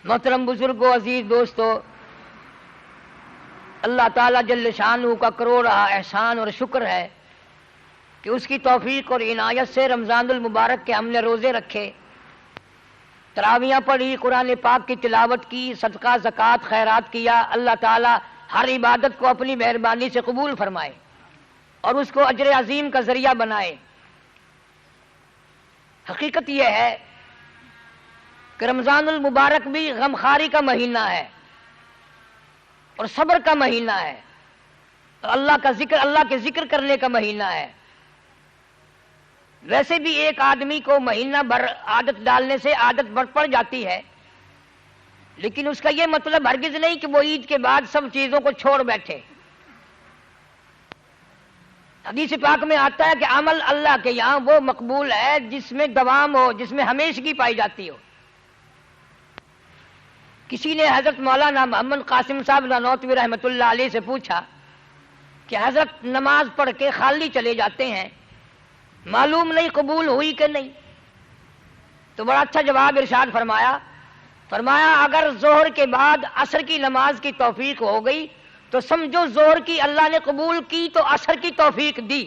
محترم بزرگوں، عزیز دوستو، اللہ تعالیٰ جل شانہ کا کروڑا احسان اور شکر ہے کہ اس کی توفیق اور عنایت سے رمضان المبارک کے ہم نے روزے رکھے، تراویحاں پڑھی، قرآن پاک کی تلاوت کی، صدقہ زکوٰۃ خیرات کیا۔ اللہ تعالیٰ ہر عبادت کو اپنی مہربانی سے قبول فرمائے اور اس کو اجر عظیم کا ذریعہ بنائے۔ حقیقت یہ ہے کہ رمضان المبارک بھی غمخواری کا مہینہ ہے اور صبر کا مہینہ ہے، اللہ کے ذکر کرنے کا مہینہ ہے۔ ویسے بھی ایک آدمی کو مہینہ بھر عادت ڈالنے سے عادت پڑ جاتی ہے، لیکن اس کا یہ مطلب ہرگز نہیں کہ وہ عید کے بعد سب چیزوں کو چھوڑ بیٹھے۔ حدیث پاک میں آتا ہے کہ عمل اللہ کے یہاں وہ مقبول ہے جس میں دوام ہو، جس میں ہمیشگی پائی جاتی ہو۔ کسی نے حضرت مولانا محمد قاسم صاحب نانوتوی رحمۃ اللہ علیہ سے پوچھا کہ حضرت نماز پڑھ کے خالی چلے جاتے ہیں، معلوم نہیں قبول ہوئی کہ نہیں؟ تو بڑا اچھا جواب ارشاد فرمایا اگر ظہر کے بعد عصر کی نماز کی توفیق ہو گئی تو سمجھو ظہر کی اللہ نے قبول کی تو عصر کی توفیق دی۔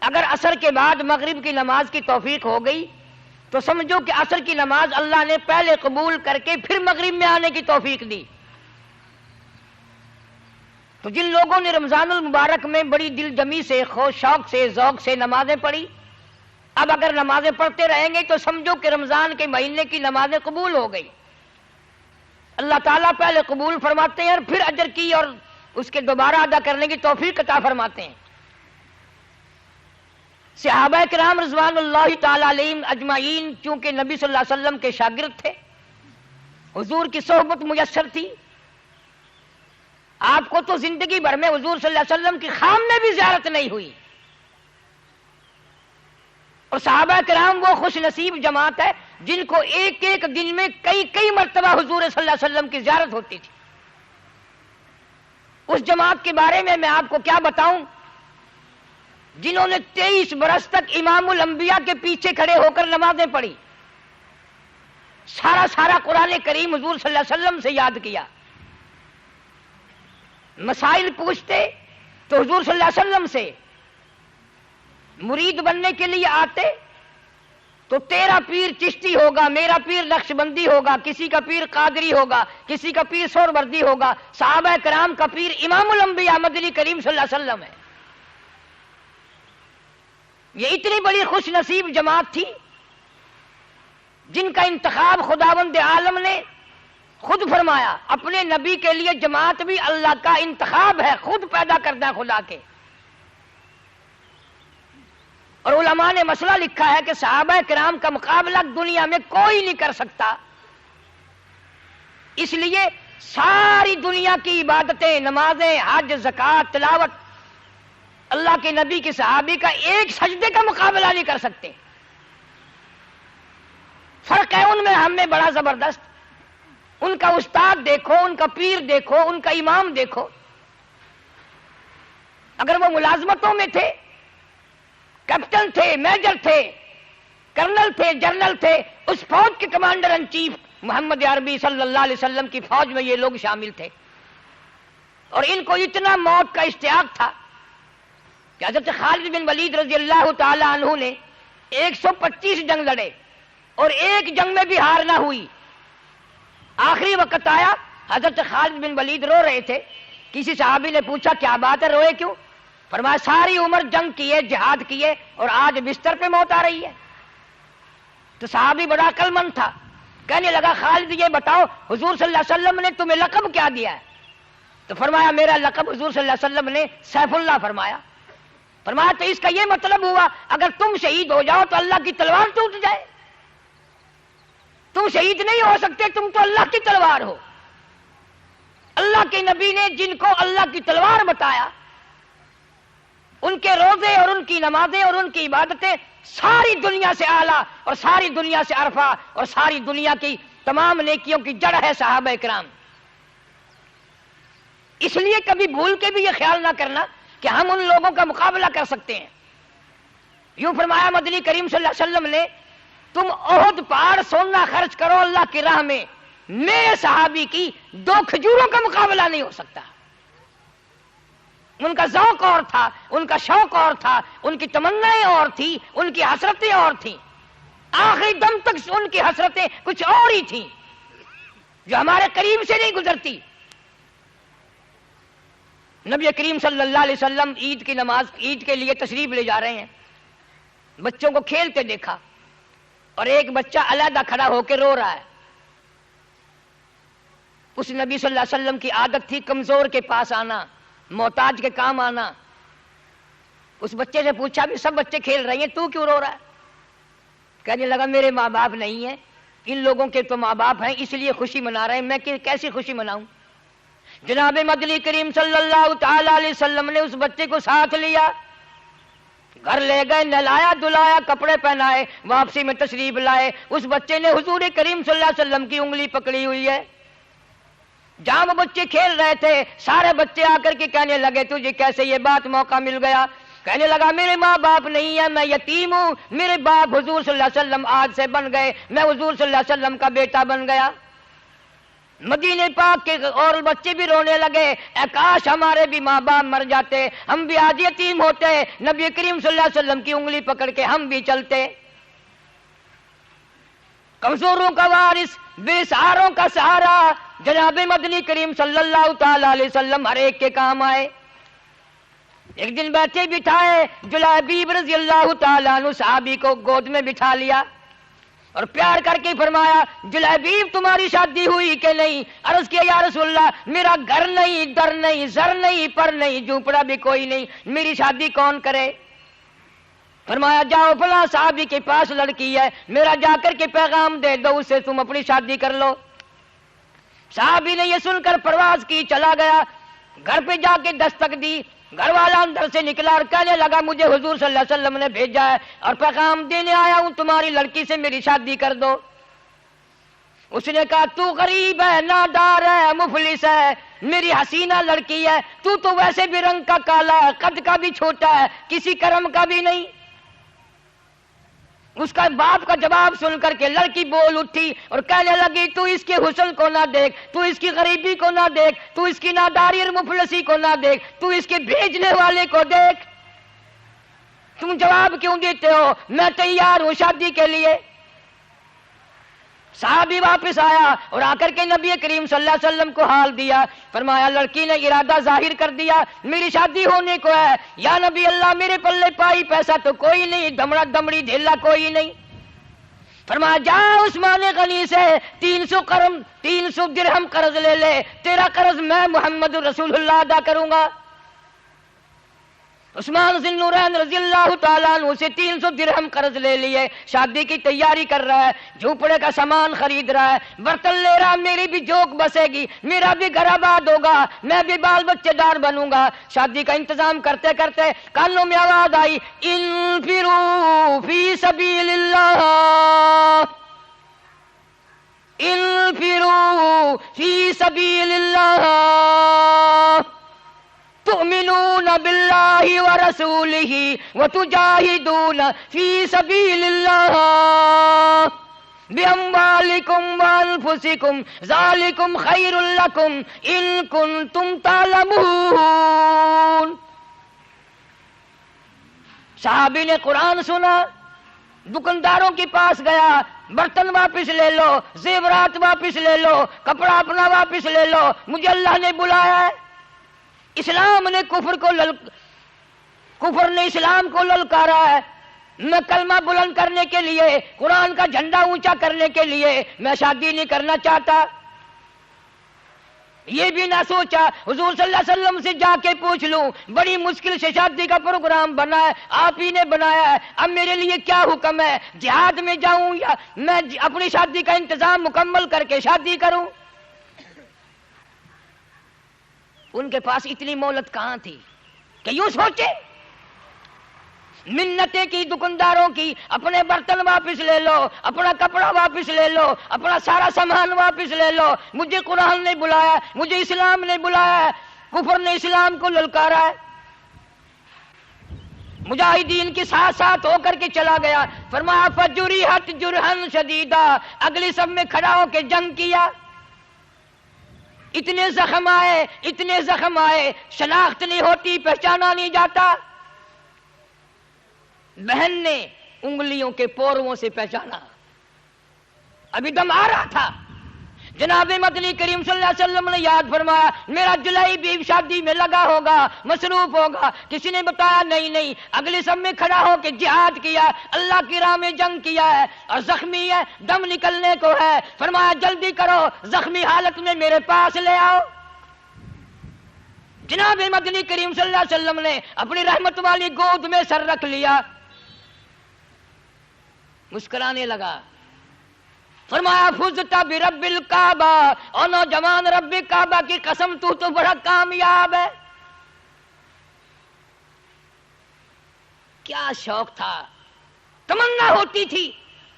اگر عصر کے بعد مغرب کی نماز کی توفیق ہو گئی تو سمجھو کہ عصر کی نماز اللہ نے پہلے قبول کر کے پھر مغرب میں آنے کی توفیق دی۔ تو جن لوگوں نے رمضان المبارک میں بڑی دل جمی سے، شوق سے، ذوق سے نمازیں پڑھی، اب اگر نمازیں پڑھتے رہیں گے تو سمجھو کہ رمضان کے مہینے کی نمازیں قبول ہو گئی۔ اللہ تعالیٰ پہلے قبول فرماتے ہیں اور پھر اجر کی اور اس کے دوبارہ ادا کرنے کی توفیق عطا فرماتے ہیں۔ صحابہ کرام رضوان اللہ تعالیٰ علیہم اجمعین چونکہ نبی صلی اللہ علیہ وسلم کے شاگرد تھے، حضور کی صحبت میسر تھی، آپ کو تو زندگی بھر میں حضور صلی اللہ علیہ وسلم کی خام میں بھی زیارت نہیں ہوئی، اور صحابہ کرام وہ خوش نصیب جماعت ہے جن کو ایک ایک دن میں کئی مرتبہ حضور صلی اللہ علیہ وسلم کی زیارت ہوتی تھی۔ اس جماعت کے بارے میں آپ کو کیا بتاؤں جنہوں نے 23 برس تک امام الانبیاء کے پیچھے کھڑے ہو کر نمازیں پڑھی، سارا قرآن کریم حضور صلی اللہ علیہ وسلم سے یاد کیا، مسائل پوچھتے تو حضور صلی اللہ علیہ وسلم سے، مرید بننے کے لیے آتے تو تیرا پیر چشتی ہوگا، میرا پیر نقشبندی ہوگا، کسی کا پیر قادری ہوگا، کسی کا پیر سہروردی ہوگا، صحابہ کرام کا پیر امام الانبیاء مدنی کریم صلی اللہ علیہ وسلم ہے۔ یہ اتنی بڑی خوش نصیب جماعت تھی جن کا انتخاب خداوند عالم نے خود فرمایا۔ اپنے نبی کے لیے جماعت بھی اللہ کا انتخاب ہے، خود پیدا کرتا ہے خدا کے۔ اور علماء نے مسئلہ لکھا ہے کہ صحابہ کرام کا مقابلہ دنیا میں کوئی نہیں کر سکتا، اس لیے ساری دنیا کی عبادتیں، نمازیں، حج، زکوٰۃ، تلاوت اللہ کے نبی کے صحابی کا ایک سجدے کا مقابلہ نہیں کر سکتے۔ فرق ہے ان میں ہم میں بڑا زبردست۔ ان کا استاد دیکھو، ان کا پیر دیکھو، ان کا امام دیکھو۔ اگر وہ ملازمتوں میں تھے، کیپٹن تھے، میجر تھے، کرنل تھے، جنرل تھے، اس فوج کے کمانڈر ان چیف محمد عربی صلی اللہ علیہ وسلم کی فوج میں یہ لوگ شامل تھے، اور ان کو اتنا موت کا اشتیاق تھا کہ حضرت خالد بن ولید رضی اللہ تعالی عنہ نے 125 جنگ لڑے اور ایک جنگ میں بھی ہار نہ ہوئی۔ آخری وقت آیا، حضرت خالد بن ولید رو رہے تھے، کسی صحابی نے پوچھا کیا بات ہے، روئے کیوں؟ فرمایا ساری عمر جنگ کیے، جہاد کیے، اور آج بستر پہ موت آ رہی ہے۔ تو صحابی بڑا عقل مند تھا، کہنے لگا خالد یہ بتاؤ حضور صلی اللہ علیہ وسلم نے تمہیں لقب کیا دیا ہے؟ تو فرمایا میرا لقب حضور صلی اللہ علیہ وسلم نے سیف اللہ فرمایا۔ فرمایا تو اس کا یہ مطلب ہوا اگر تم شہید ہو جاؤ تو اللہ کی تلوار ٹوٹ جائے؟ تم شہید نہیں ہو سکتے، تم تو اللہ کی تلوار ہو۔ اللہ کے نبی نے جن کو اللہ کی تلوار بتایا، ان کے روزے اور ان کی نمازیں اور ان کی عبادتیں ساری دنیا سے اعلیٰ اور ساری دنیا سے عرفہ اور ساری دنیا کی تمام نیکیوں کی جڑ ہے صحابہ کرام۔ اس لیے کبھی بھول کے بھی یہ خیال نہ کرنا کہ ہم ان لوگوں کا مقابلہ کر سکتے ہیں۔ یوں فرمایا مدنی کریم صلی اللہ علیہ وسلم نے تم احد پہاڑ سونا خرچ کرو اللہ کی راہ میں، میرے صحابی کی 2 کھجوروں کا مقابلہ نہیں ہو سکتا۔ ان کا ذوق اور تھا، ان کا شوق اور تھا، ان کی تمنائیں اور تھی، ان کی حسرتیں اور تھیں، آخری دم تک ان کی حسرتیں کچھ اور ہی تھیں جو ہمارے قریب سے نہیں گزرتی۔ نبی کریم صلی اللہ علیہ وسلم عید کی نماز، عید کے لیے تشریف لے جا رہے ہیں، بچوں کو کھیلتے دیکھا اور ایک بچہ علیحدہ کھڑا ہو کے رو رہا ہے۔ اس نبی صلی اللہ علیہ وسلم کی عادت تھی کمزور کے پاس آنا، محتاج کے کام آنا۔ اس بچے سے پوچھا بھی سب بچے کھیل رہے ہیں، تو کیوں رو رہا ہے؟ کہنے لگا میرے ماں باپ نہیں ہیں، ان لوگوں کے تو ماں باپ ہیں، اس لیے خوشی منا رہے ہیں، میں کیسی خوشی مناؤں؟ جناب مدنی کریم صلی اللہ تعالی علیہ وسلم نے اس بچے کو ساتھ لیا، گھر لے گئے، نہلایا دھلایا، کپڑے پہنائے، واپسی میں تشریف لائے۔ اس بچے نے حضور کریم صلی اللہ علیہ وسلم کی انگلی پکڑی ہوئی ہے۔ جہاں وہ بچے کھیل رہے تھے، سارے بچے آ کر کے کہنے لگے تجھے کیسے یہ بات موقع مل گیا؟ کہنے لگا میرے ماں باپ نہیں ہیں، میں یتیم ہوں، میرے باپ حضور صلی اللہ علیہ وسلم آج سے بن گئے، میں حضور صلی اللہ علیہ وسلم کا بیٹا بن گیا۔ مدینے پاک کے اور بچے بھی رونے لگے، اے کاش ہمارے بھی ماں باپ مر جاتے، ہم بھی آج یتیم ہوتے، نبی کریم صلی اللہ علیہ وسلم کی انگلی پکڑ کے ہم بھی چلتے۔ کمزوروں کا وارث، بے سہاروں کا سہارا، جناب مدنی کریم صلی اللہ تعالی علیہ وسلم ہر ایک کے کام آئے۔ ایک دن بیٹھے بٹھائے جلیبیب رضی اللہ تعالیٰ عنہ صحابی کو گود میں بٹھا لیا اور پیار کر کے فرمایا جلیبیب تمہاری شادی ہوئی کہ نہیں؟ عرض کیا یا رسول اللہ میرا گھر نہیں، در نہیں، زر نہیں، پر نہیں، جھونپڑا بھی کوئی نہیں، میری شادی کون کرے؟ فرمایا جاؤ فلاں صحابی کے پاس لڑکی ہے، میرا جا کر کے پیغام دے دو، اس سے تم اپنی شادی کر لو۔ صحابی نے یہ سن کر پرواز کی، چلا گیا، گھر پہ جا کے دستک دی، گھر والا اندر سے نکلا اور کہنے لگا مجھے حضور صلی اللہ علیہ وسلم نے بھیجا ہے اور پیغام دینے آیا ہوں تمہاری لڑکی سے میری شادی کر دو۔ اس نے کہا تو غریب ہے، نادار ہے، مفلس ہے، میری حسینہ لڑکی ہے، تو ویسے بھی رنگ کا کالا ہے، قد کا بھی چھوٹا ہے، کسی کرم کا بھی نہیں۔ اس کا باپ کا جواب سن کر کے لڑکی بول اٹھی اور کہنے لگی تو اس کے حسن کو نہ دیکھ، تو اس کی غریبی کو نہ دیکھ، تو اس کی ناداری اور مفلسی کو نہ دیکھ، تو اس کے بھیجنے والے کو دیکھ، تم جواب کیوں دیتے ہو؟ میں تیار ہوں شادی کے لیے۔ صحابی واپس آیا اور آ کر کے نبی کریم صلی اللہ علیہ وسلم کو حال دیا، فرمایا لڑکی نے ارادہ ظاہر کر دیا میری شادی ہونے کو ہے، یا نبی اللہ میرے پلے پائی پیسہ تو کوئی نہیں، دمڑا دمڑی ڈھیلا کوئی نہیں۔ فرمایا جا عثمان غنی سے 300 درہم قرض لے لے، تیرا قرض میں محمد رسول اللہ ادا کروں گا۔ عثمان ذی النورین رضی اللہ تعالیٰ عنہ سے 300 درہم قرض لے لیے، شادی کی تیاری کر رہا ہے، جھونپڑے کا سامان خرید رہا ہے، برتن لے رہا، میری بھی جوک بسے گی، میرا بھی گھر آباد ہوگا، میں بھی بال بچے دار بنوں گا۔ شادی کا انتظام کرتے کرتے کانوں میں آواز آئی انفروا فی سبیل اللہ، انفروا فی سبیل اللہ، تؤمنون باللہ ورسولہ وتجاہدون فی سبیل اللہ باموالکم وانفسکم ذالکم خیر لکم ان کنتم تعلمون۔ صحابی نے قرآن سنا، دکانداروں کے پاس گیا، برتن واپس لے لو، زیورات واپس لے لو، کپڑا اپنا واپس لے لو، مجھے اللہ نے بلایا ہے۔ اسلام نے کفر نے اسلام کو للکارا ہے، میں کلمہ بلند کرنے کے لیے، قرآن کا جھنڈا اونچا کرنے کے لیے میں شادی نہیں کرنا چاہتا۔ یہ بھی نہ سوچا حضور صلی اللہ علیہ وسلم سے جا کے پوچھ لوں، بڑی مشکل سے شادی کا پروگرام بنا ہے، آپ ہی نے بنایا ہے، اب میرے لیے کیا حکم ہے، جہاد میں جاؤں یا میں اپنی شادی کا انتظام مکمل کر کے شادی کروں؟ ان کے پاس اتنی مہلت کہاں تھی کہ یوں سوچے؟ منتیں کی دکانداروں کی، اپنے برتن واپس لے لو، اپنا کپڑا واپس لے لو، اپنا سارا سامان واپس لے لو، مجھے قرآن نے بلایا، مجھے اسلام نے بلایا ہے، کفر نے اسلام کو للکارا ہے۔ مجاہدین کے ساتھ ساتھ ہو کر کے چلا گیا. فرمایا فجرحت جرحن شدیدا، اگلی صف میں کھڑا ہو کے جنگ کیا. اتنے زخم آئے، اتنے زخم آئے، شناخت نہیں ہوتی، پہچانا نہیں جاتا. بہن نے انگلیوں کے پوروں سے پہچانا، ابھی دم آ رہا تھا. جناب مدنی کریم صلی اللہ علیہ وسلم نے یاد فرمایا میرا جلائی بھی شادی میں لگا ہوگا، مصروف ہوگا. کسی نے بتایا نہیں، اگلے سب میں کھڑا ہو کے جہاد کیا، اللہ کی راہ میں جنگ کیا ہے اور زخمی ہے، دم نکلنے کو ہے. فرمایا جلدی کرو، زخمی حالت میں میرے پاس لے آؤ. جناب مدنی کریم صلی اللہ علیہ وسلم نے اپنی رحمت والی گود میں سر رکھ لیا، مسکرانے لگا. فرمایا فزت برب الکعبہ، اور نوجوان رب کعبہ کی قسم تو بڑا کامیاب ہے. کیا شوق تھا، تمنا ہوتی تھی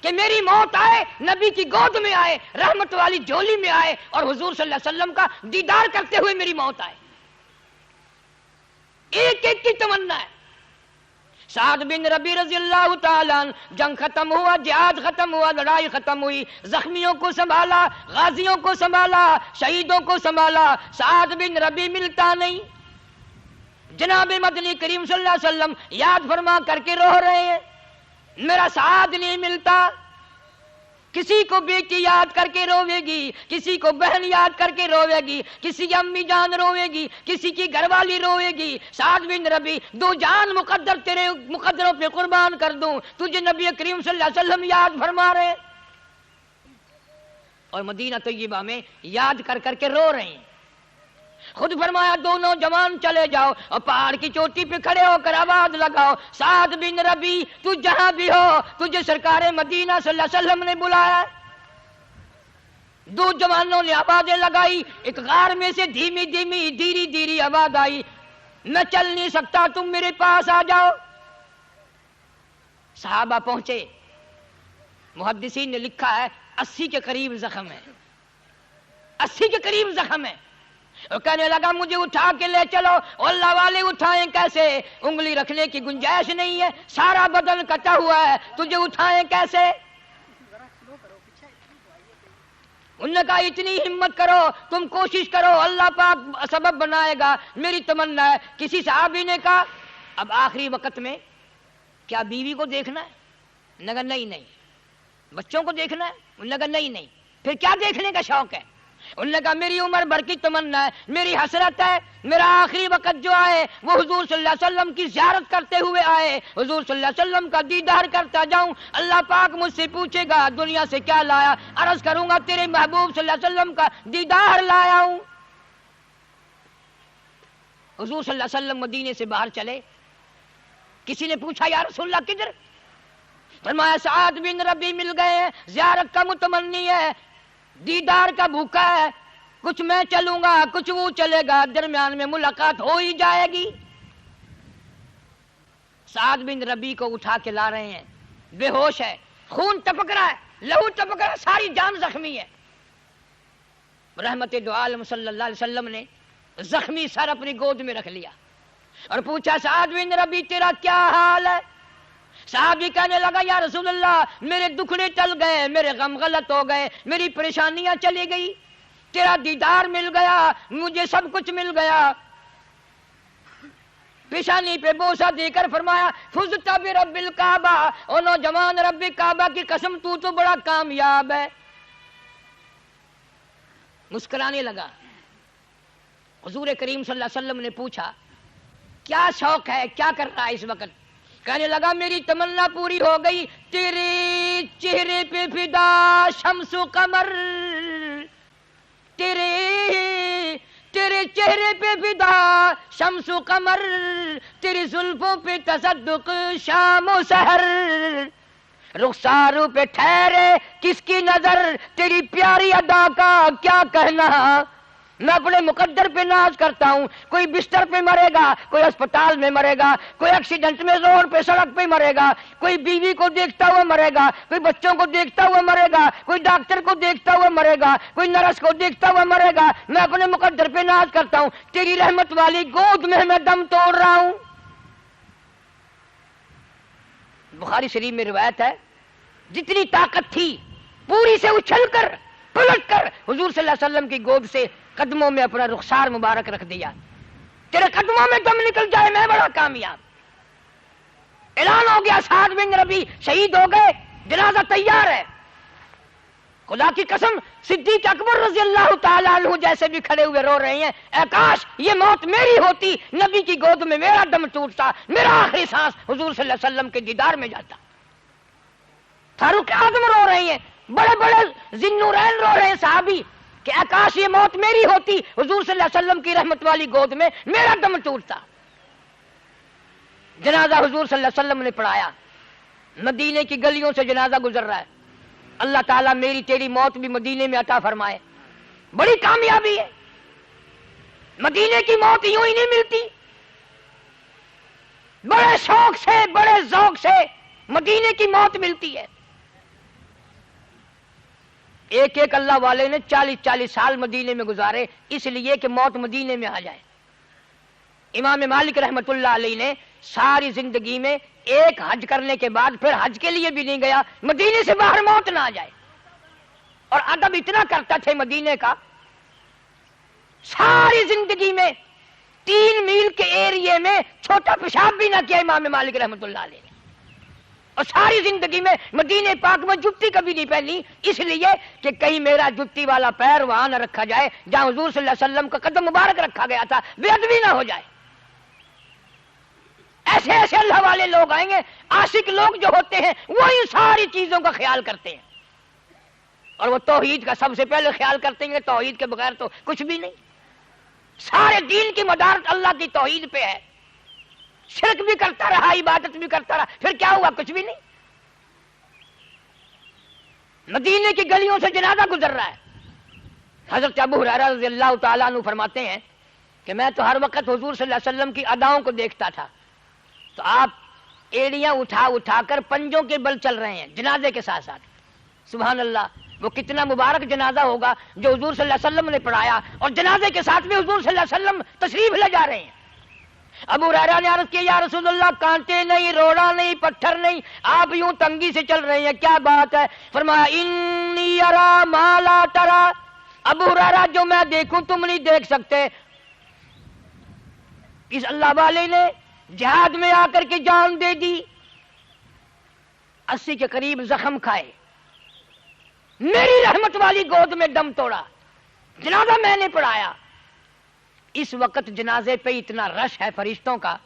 کہ میری موت آئے، نبی کی گود میں آئے، رحمت والی جھولی میں آئے اور حضور صلی اللہ علیہ وسلم کا دیدار کرتے ہوئے میری موت آئے. ایک ایک کی تمنا ہے. سعد بن ربی رضی اللہ تعالیٰ عنہ، جنگ ختم ہوا، جہاد ختم ہوا، لڑائی ختم ہوئی، زخمیوں کو سنبھالا، غازیوں کو سنبھالا، شہیدوں کو سنبھالا. سعد بن ربی ملتا نہیں. جناب مدنی کریم صلی اللہ علیہ وسلم یاد فرما کر کے رو رہے ہیں، میرا سعد نہیں ملتا. کسی کو بیٹی یاد کر کے روے گی، کسی کو بہن یاد کر کے روے گی، کسی کی امی جان روے گی، کسی کی گھر والی روے گی. سعد بن ربی، دو جان مقدر تیرے مقدروں پہ قربان کر دوں، تجھے نبی کریم صلی اللہ علیہ وسلم یاد فرما رہے اور مدینہ طیبہ میں یاد کر کر کے رو رہے ہیں. خود فرمایا دونوں جوان چلے جاؤ اور پہاڑ کی چوٹی پہ کھڑے ہو کر آواز لگاؤ، سعد بن ربی تو جہاں بھی ہو، تجھے سرکار مدینہ صلی اللہ علیہ وسلم نے بلایا. دو جوانوں نے آوازیں لگائی، ایک غار میں سے دھیمی دھیمی دھیری دھیری آواز آئی، میں چل نہیں سکتا، تم میرے پاس آ جاؤ. صحابہ پہنچے. محدثین نے لکھا ہے 80 کے قریب زخم ہے، 80 کے قریب زخم ہے. اور کہنے لگا مجھے اٹھا کے لے چلو. اللہ والے اٹھائیں کیسے، انگلی رکھنے کی گنجائش نہیں ہے، سارا بدن کٹا ہوا ہے، تجھے اٹھائیں کیسے. انہوں نے کہا اتنی ہمت کرو، تم کوشش کرو، اللہ پاک سبب بنائے گا، میری تمنا ہے. کسی صحابی نے کہا اب آخری وقت میں کیا بیوی کو دیکھنا ہے؟ انہوں نے کہا نہیں. بچوں کو دیکھنا ہے؟ انہوں نے کہا نہیں. پھر کیا دیکھنے کا شوق ہے؟ انہوں نے کہا میری عمر بھر کی تمنا ہے، میری حسرت ہے، میرا آخری وقت جو آئے وہ حضور صلی اللہ علیہ وسلم کی زیارت کرتے ہوئے آئے، حضور صلی اللہ علیہ وسلم کا دیدار کرتا جاؤں. اللہ پاک مجھ سے پوچھے گا دنیا سے کیا لایا، عرض کروں گا تیرے محبوب صلی اللہ علیہ وسلم کا دیدار لایا ہوں. حضور صلی اللہ علیہ وسلم مدینے سے باہر چلے. کسی نے پوچھا یا رسول اللہ کدھر؟ فرمایا سعد بن ربی مل گئے ہیں، زیارت کا متمنی ہے، دیدار کا بھوکا ہے، کچھ میں چلوں گا کچھ وہ چلے گا، درمیان میں ملاقات ہو ہی جائے گی. سعد بن ربی کو اٹھا کے لا رہے ہیں، بے ہوش ہے، خون ٹپک رہا ہے، لہو ٹپک رہا ہے، ساری جان زخمی ہے. رحمت دو عالم صلی اللہ علیہ وسلم نے زخمی سر اپنی گود میں رکھ لیا اور پوچھا سعد بن ربی تیرا کیا حال ہے؟ صحابی کہنے لگا یا رسول اللہ میرے دکھڑے ٹل گئے، میرے غم غلط ہو گئے، میری پریشانیاں چلی گئی، تیرا دیدار مل گیا، مجھے سب کچھ مل گیا. پیشانی پہ بوسہ دے کر فرمایا فزت برب الکعبہ، او نوجوان رب کعبہ کی قسم تو بڑا کامیاب ہے. مسکرانے لگا. حضور کریم صلی اللہ علیہ وسلم نے پوچھا کیا شوق ہے، کیا کر رہا ہے اس وقت؟ کہنے لگا میری تمنا پوری ہو گئی، تیرے چہرے پہ فدا شمس و قمر، تیرے چہرے پہ فدا شمس و قمر، تیری زلفوں پہ تصدق شام و سحر، رخساروں پہ ٹھہرے کس کی نظر، تیری پیاری ادا کا کیا کہنا. میں اپنے مقدر پہ ناز کرتا ہوں، کوئی بستر پہ مرے گا، کوئی اسپتال میں مرے گا، کوئی ایکسیڈنٹ میں روڈ پہ سڑک پہ مرے گا، کوئی بیوی کو دیکھتا ہوا مرے گا، کوئی بچوں کو دیکھتا ہوا مرے گا، کوئی ڈاکٹر کو دیکھتا ہوا مرے گا، کوئی نرس کو دیکھتا ہوا مرے گا. میں اپنے مقدر پہ ناز کرتا ہوں، تیری رحمت والی گود میں دم توڑ رہا ہوں. بخاری شریف میں روایت ہے جتنی طاقت تھی پوری سے اچھل کر پلٹ کر حضور صلی اللہ علیہ وسلم کی گود سے قدموں میں اپنا رخسار مبارک رکھ دیا. تیرے قدموں میں دم نکل جائے میں بڑا کامیاب. اعلان ہو گیا سعد بن ربیع شہید ہو گئے, جنازہ تیار ہے. خدا کی قسم صدیق اکبر رضی اللہ تعالیٰ عنہ جیسے بھی کھڑے ہوئے رو رہے ہیں, اے کاش یہ موت میری ہوتی, نبی کی گود میں میرا دم ٹوٹتا, میرا آخری سانس حضور صلی اللہ علیہ وسلم کے دیدار میں جاتا. فاروق اعظم رو رہے ہیں, بڑے بڑے ذی-النورین رو رہے ہیں صحابی کہ اے کاش یہ موت میری ہوتی, حضور صلی اللہ علیہ وسلم کی رحمت والی گود میں میرا دم ٹوٹتا. جنازہ حضور صلی اللہ علیہ وسلم نے پڑھایا, مدینے کی گلیوں سے جنازہ گزر رہا ہے. اللہ تعالیٰ میری تیری موت بھی مدینے میں عطا فرمائے, بڑی کامیابی ہے. مدینے کی موت یوں ہی نہیں ملتی, بڑے شوق سے بڑے ذوق سے مدینے کی موت ملتی ہے. ایک ایک اللہ والے نے 40-40 سال مدینے میں گزارے اس لیے کہ موت مدینے میں آ جائے. امام مالک رحمت اللہ علیہ نے ساری زندگی میں ایک حج کرنے کے بعد پھر حج کے لیے بھی نہیں گیا, مدینے سے باہر موت نہ آ جائے. اور ادب اتنا کرتا تھے مدینے کا, ساری زندگی میں 3 میل کے ایریے میں چھوٹا پیشاب بھی نہ کیا امام مالک رحمت اللہ علیہ نے. اور ساری زندگی میں مدینے پاک میں جتی کبھی نہیں پہنی, اس لیے کہ کہیں میرا جتی والا پیر وہاں نہ رکھا جائے جہاں حضور صلی اللہ علیہ وسلم کا قدم مبارک رکھا گیا تھا, بے ادبی نہ ہو جائے. ایسے ایسے اللہ والے لوگ آئیں گے, عاشق لوگ جو ہوتے ہیں وہ ان ساری چیزوں کا خیال کرتے ہیں, اور وہ توحید کا سب سے پہلے خیال کرتے ہیں. توحید کے بغیر تو کچھ بھی نہیں. سارے دین کی مدارت اللہ کی توحید پہ ہے. شرک بھی کرتا رہا, عبادت بھی کرتا رہا, پھر کیا ہوا؟ کچھ بھی نہیں. مدینے کی گلیوں سے جنازہ گزر رہا ہے. حضرت ابو ہریرہ رضی اللہ تعالیٰ عنہ فرماتے ہیں کہ میں تو ہر وقت حضور صلی اللہ علیہ وسلم کی اداؤں کو دیکھتا تھا, تو آپ ایڑیاں اٹھا اٹھا کر پنجوں کے بل چل رہے ہیں جنازے کے ساتھ ساتھ. سبحان اللہ, وہ کتنا مبارک جنازہ ہوگا جو حضور صلی اللہ علیہ وسلم نے پڑھایا, اور جنازے کے ساتھ میں حضور صلی اللہ علیہ وسلم تشریف لے جا رہے ہیں. ابو ہریرہ نے عرض کیا یا رسول اللہ, کانٹے نہیں, روڑا نہیں, پتھر نہیں, آپ یوں تنگی سے چل رہے ہیں, کیا بات ہے؟ فرمایا انی ارا ما لا ترا. ابو ہریرہ جو میں دیکھوں تم نہیں دیکھ سکتے. اس اللہ والے نے جہاد میں آ کر کے جان دے دی, 80 کے قریب زخم کھائے, میری رحمت والی گود میں دم توڑا, جنازہ میں نے پڑھایا. اس وقت جنازے پہ اتنا رش ہے فرشتوں کا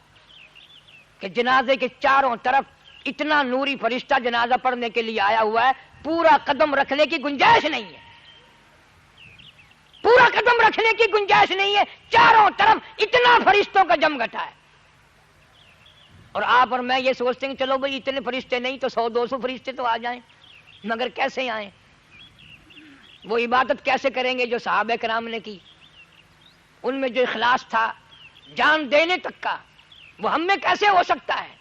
کہ جنازے کے چاروں طرف اتنا نوری فرشتہ جنازہ پڑھنے کے لیے آیا ہوا ہے, پورا قدم رکھنے کی گنجائش نہیں ہے. پورا قدم رکھنے کی گنجائش نہیں ہے, چاروں طرف اتنا فرشتوں کا جم گٹا ہے. اور آپ اور میں یہ سوچتے ہیں چلو بھائی اتنے فرشتے نہیں تو 100-200 فرشتے تو آ جائیں, مگر کیسے آئیں؟ وہ عبادت کیسے کریں گے جو صحابہ کرام نے کی؟ ان میں جو اخلاص تھا جان دینے تک کا, وہ ہم میں کیسے ہو سکتا ہے؟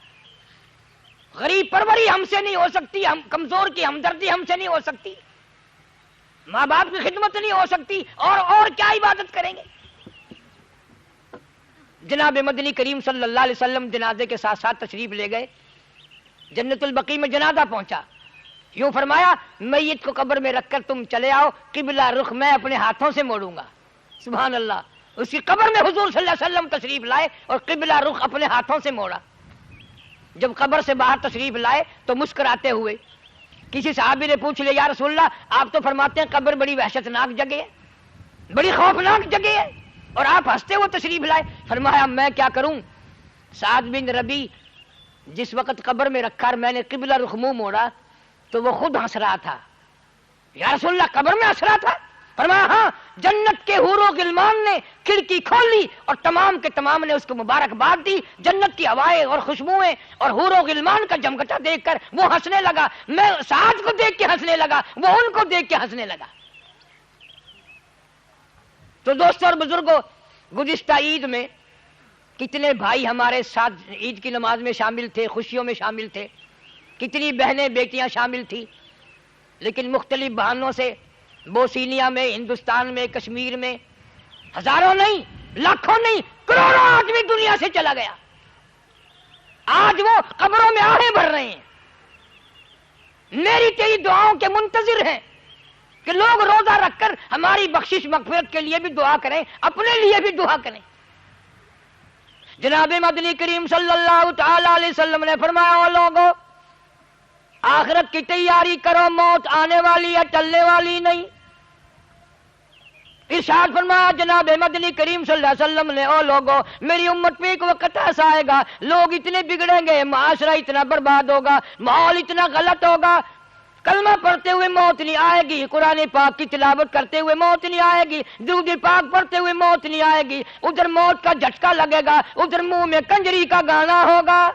غریب پروری ہم سے نہیں ہو سکتی, ہم کمزور کی ہمدردی ہم سے نہیں ہو سکتی, ماں باپ کی خدمت نہیں ہو سکتی, اور کیا عبادت کریں گے؟ جناب مدنی کریم صلی اللہ علیہ وسلم جنازے کے ساتھ ساتھ تشریف لے گئے. جنت البقیع میں جنازہ پہنچا, یوں فرمایا میت کو قبر میں رکھ کر تم چلے آؤ, قبلہ رخ میں اپنے ہاتھوں سے موڑوں گا. سبحان اللہ, اس کی قبر میں حضور صلی اللہ علیہ وسلم تشریف لائے اور قبلہ رخ اپنے ہاتھوں سے موڑا. جب قبر سے باہر تشریف لائے تو مسکراتے ہوئے کسی صحابی نے پوچھ لیا یا رسول اللہ, آپ تو فرماتے ہیں قبر بڑی وحشتناک جگہ ہے, بڑی خوفناک جگہ ہے, اور آپ ہنستے ہوئے تشریف لائے. فرمایا میں کیا کروں, سعد بن ربیع جس وقت قبر میں رکھا اور میں نے قبلہ رخ منہ موڑا تو وہ خود ہنس رہا تھا. یا رسول اللہ قبر میں ہنس رہا تھا؟ فرمایا ہاں, جنت کے حور و غلمان نے کھڑکی کھولی اور تمام کے تمام نے اس کو مبارکباد دی. جنت کی ہوائیں اور خوشبوئیں اور حور و غلمان کا جمگٹا دیکھ کر وہ ہنسنے لگا, میں سعد کو دیکھ کے ہنسنے لگا, وہ ان کو دیکھ کے ہنسنے لگا. تو دوستوں اور بزرگوں, گزشتہ عید میں کتنے بھائی ہمارے ساتھ عید کی نماز میں شامل تھے, خوشیوں میں شامل تھے, کتنی بہنیں بیٹیاں شامل تھی, لیکن مختلف بہانوں سے بوسینیا میں, ہندوستان میں, کشمیر میں ہزاروں نہیں, لاکھوں نہیں, کروڑوں آدمی دنیا سے چلا گیا. آج وہ قبروں میں آہیں بھر رہے ہیں, میری تیری دعاؤں کے منتظر ہیں کہ لوگ روزہ رکھ کر ہماری بخشش مغفرت کے لیے بھی دعا کریں، اپنے لیے بھی دعا کریں۔ جناب مدنی کریم صلی اللہ تعالی علیہ وسلم نے فرمایا، او لوگو آخرت کی تیاری کرو، موت آنے والی ہے، ٹلنے والی نہیں۔ ارشاد فرمایا جناب مدنی کریم صلی اللہ علیہ وسلم نے، او لوگو میری امت پہ ایک وقت ایسا آئے گا، لوگ اتنے بگڑیں گے، معاشرہ اتنا برباد ہوگا، ماحول اتنا غلط ہوگا، کلمہ پڑھتے ہوئے موت نہیں آئے گی، قرآن پاک کی تلاوت کرتے ہوئے موت نہیں آئے گی، درود پاک پڑھتے ہوئے موت نہیں آئے گی، ادھر موت کا جھٹکا لگے گا، ادھر منہ میں کنجری کا گانا ہوگا۔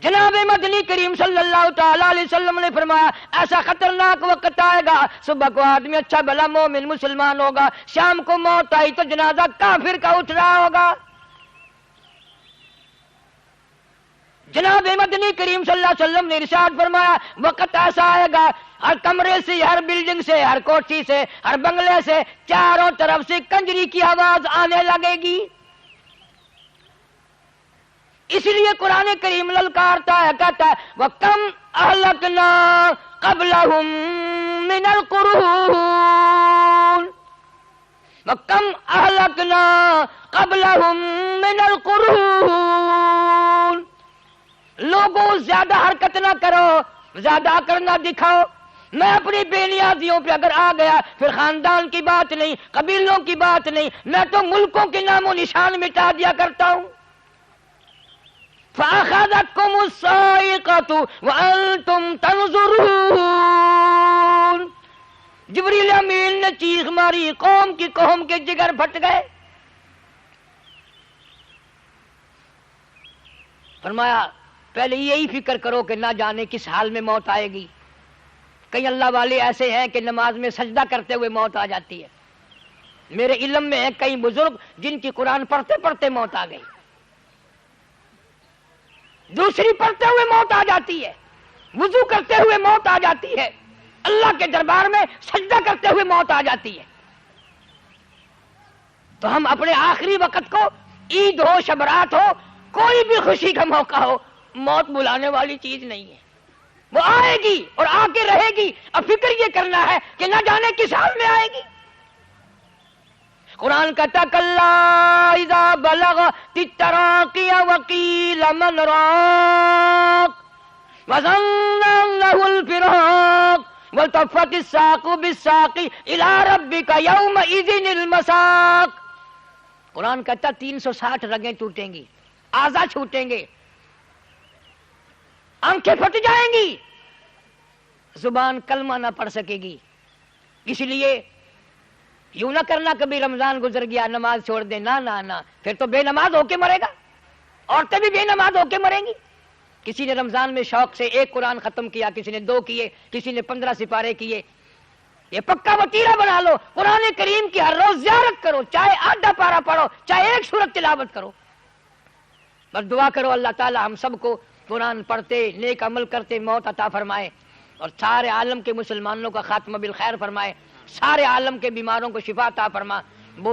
جناب مدنی کریم صلی اللہ تعالی علیہ وسلم نے فرمایا ایسا خطرناک وقت آئے گا، صبح کو آدمی اچھا بھلا مومن مسلمان ہوگا، شام کو موت آئی تو جنازہ کافر کا اٹھ رہا ہوگا۔ جناب مدنی کریم صلی اللہ علیہ وسلم نے ارشاد فرمایا وقت ایسا آئے گا، ہر کمرے سے، ہر بلڈنگ سے، ہر کوٹھی سے، ہر بنگلے سے، چاروں طرف سے کنجری کی آواز آنے لگے گی۔ اس لیے قرآن کریم للکارتا ہے، کہتا ہے وَكَمْ أَهْلَكْنَا قَبْلَهُمْ مِنَ الْقُرُونِ وَكَمْ أَهْلَكْنَا قَبْلَهُمْ مِنَ الْقُرُونِ۔ لوگوں زیادہ حرکت نہ کرو، زیادہ کرنا دکھاؤ۔ میں اپنی بے نیازیوں پہ اگر آ گیا پھر خاندان کی بات نہیں، قبیلوں کی بات نہیں، میں تو ملکوں کے نام و نشان مٹا دیا کرتا ہوں۔ فَأَخَذَتْكُمُ الصَّاعِقَةُ وَأَنْتُمْ تَنْظُرُونَ۔ جبریل امین نے چیخ ماری، قوم کے جگر پھٹ گئے۔ فرمایا پہلے یہی فکر کرو کہ نہ جانے کس حال میں موت آئے گی۔ کئی اللہ والے ایسے ہیں کہ نماز میں سجدہ کرتے ہوئے موت آ جاتی ہے۔ میرے علم میں ہیں کئی بزرگ جن کی قرآن پڑھتے پڑھتے موت آ گئی، دوسری پڑھتے ہوئے موت آ جاتی ہے، وضو کرتے ہوئے موت آ جاتی ہے، اللہ کے دربار میں سجدہ کرتے ہوئے موت آ جاتی ہے۔ تو ہم اپنے آخری وقت کو، عید ہو، شبرات ہو، کوئی بھی خوشی کا موقع ہو، موت بلانے والی چیز نہیں ہے، وہ آئے گی اور آ کے رہے گی۔ اب فکر یہ کرنا ہے کہ نہ جانے کس حال میں آئے گی۔ قرآن کہتا کلا اذا بلغت التراقی وقیل من راق وظن انه الفراق والتفت الساق بالساق الى ربك يومئذ المساق۔ قرآن کہتا 360 رگیں ٹوٹیں گی، اعضاء چھوٹیں گے، آنکھیں پھٹ جائیں گی، زبان کلمہ نہ پڑھ سکے گی۔ اس لیے یوں نہ کرنا کبھی رمضان گزر گیا نماز چھوڑ دے، نہ نہ نہ، پھر تو بے نماز ہو کے مرے گا۔ عورتیں بھی بے نماز ہو کے مریں گی۔ کسی نے رمضان میں شوق سے 1 قرآن ختم کیا، کسی نے 2 کیے، کسی نے 15 سپارے کیے۔ یہ پکا وتیرہ بنا لو، قرآن کریم کی ہر روز زیارت کرو، چاہے آدھا پارہ پڑھو، چاہے 1 سورت تلاوت کرو۔ بس دعا کرو اللہ تعالی ہم سب کو قرآن پڑھتے، نیک عمل کرتے موت عطا فرمائے، اور سارے عالم کے مسلمانوں کا خاتمہ بالخیر فرمائے، سارے عالم کے بیماروں کو شفا عطا فرما۔